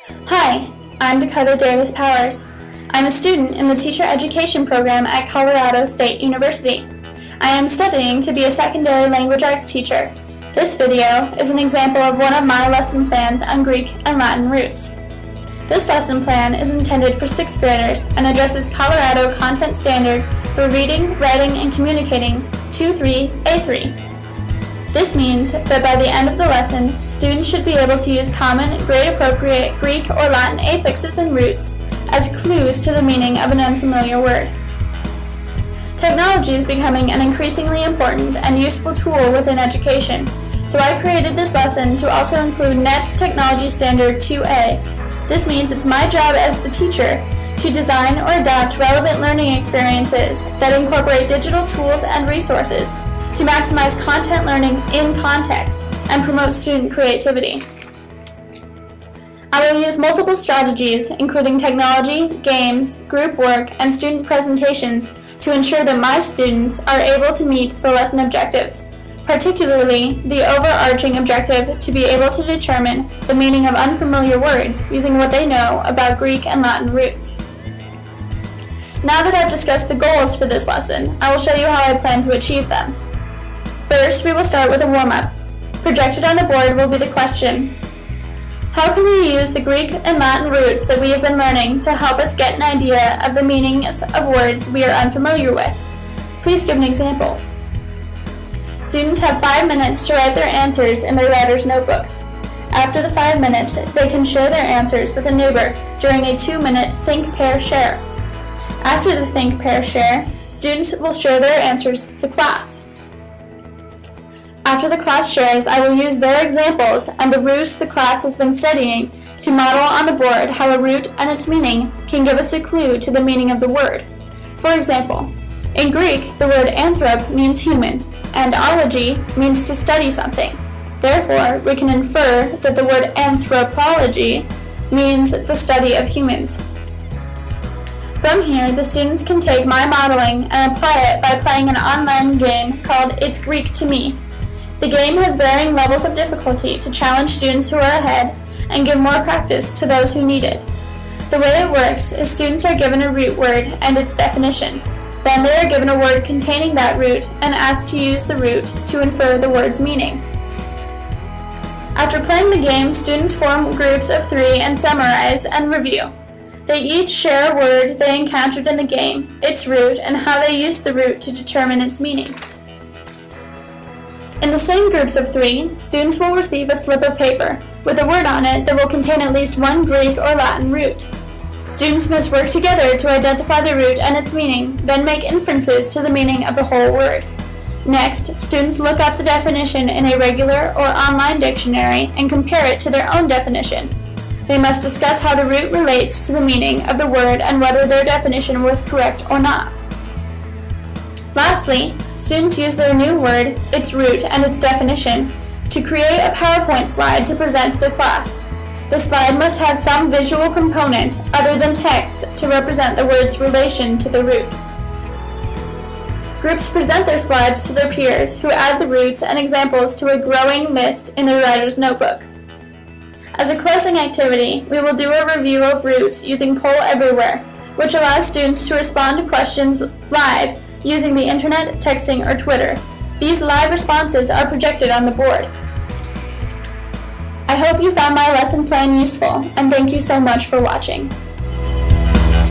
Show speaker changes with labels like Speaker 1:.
Speaker 1: Hi, I'm Dakota Davis Powers. I'm a student in the Teacher Education program at Colorado State University. I am studying to be a secondary language arts teacher. This video is an example of one of my lesson plans on Greek and Latin roots. This lesson plan is intended for 6th graders and addresses Colorado Content Standard for Reading, Writing, and Communicating 2.3A3. This means that by the end of the lesson, students should be able to use common, grade-appropriate Greek or Latin affixes and roots as clues to the meaning of an unfamiliar word. Technology is becoming an increasingly important and useful tool within education, so I created this lesson to also include NET's Technology Standard 2A. This means it's my job as the teacher to design or adapt relevant learning experiences that incorporate digital tools and resources to maximize content learning in context and promote student creativity. I will use multiple strategies, including technology, games, group work, and student presentations to ensure that my students are able to meet the lesson objectives, particularly the overarching objective to be able to determine the meaning of unfamiliar words using what they know about Greek and Latin roots. Now that I've discussed the goals for this lesson, I will show you how I plan to achieve them. First, we will start with a warm-up. Projected on the board will be the question: how can we use the Greek and Latin roots that we have been learning to help us get an idea of the meanings of words we are unfamiliar with? Please give an example. Students have 5 minutes to write their answers in their writer's notebooks. After the 5 minutes, they can share their answers with a neighbor during a 2-minute Think, Pair, Share. After the Think, Pair, Share, students will share their answers with the class. After the class shares, I will use their examples and the roots the class has been studying to model on the board how a root and its meaning can give us a clue to the meaning of the word. For example, in Greek, the word anthrop means human, and ology means to study something. Therefore, we can infer that the word anthropology means the study of humans. From here, the students can take my modeling and apply it by playing an online game called It's Greek to Me. The game has varying levels of difficulty to challenge students who are ahead and give more practice to those who need it. The way it works is students are given a root word and its definition. Then they are given a word containing that root and asked to use the root to infer the word's meaning. After playing the game, students form groups of 3 and summarize and review. They each share a word they encountered in the game, its root, and how they used the root to determine its meaning. In the same groups of 3, students will receive a slip of paper with a word on it that will contain at least one Greek or Latin root. Students must work together to identify the root and its meaning, then make inferences to the meaning of the whole word. Next, students look up the definition in a regular or online dictionary and compare it to their own definition. They must discuss how the root relates to the meaning of the word and whether their definition was correct or not. Lastly, students use their new word, its root, and its definition to create a PowerPoint slide to present to the class. The slide must have some visual component other than text to represent the word's relation to the root. Groups present their slides to their peers, who add the roots and examples to a growing list in their writer's notebook. As a closing activity, we will do a review of roots using Poll Everywhere, which allows students to respond to questions live using the internet, texting, or Twitter. These live responses are projected on the board. I hope you found my lesson plan useful, and thank you so much for watching.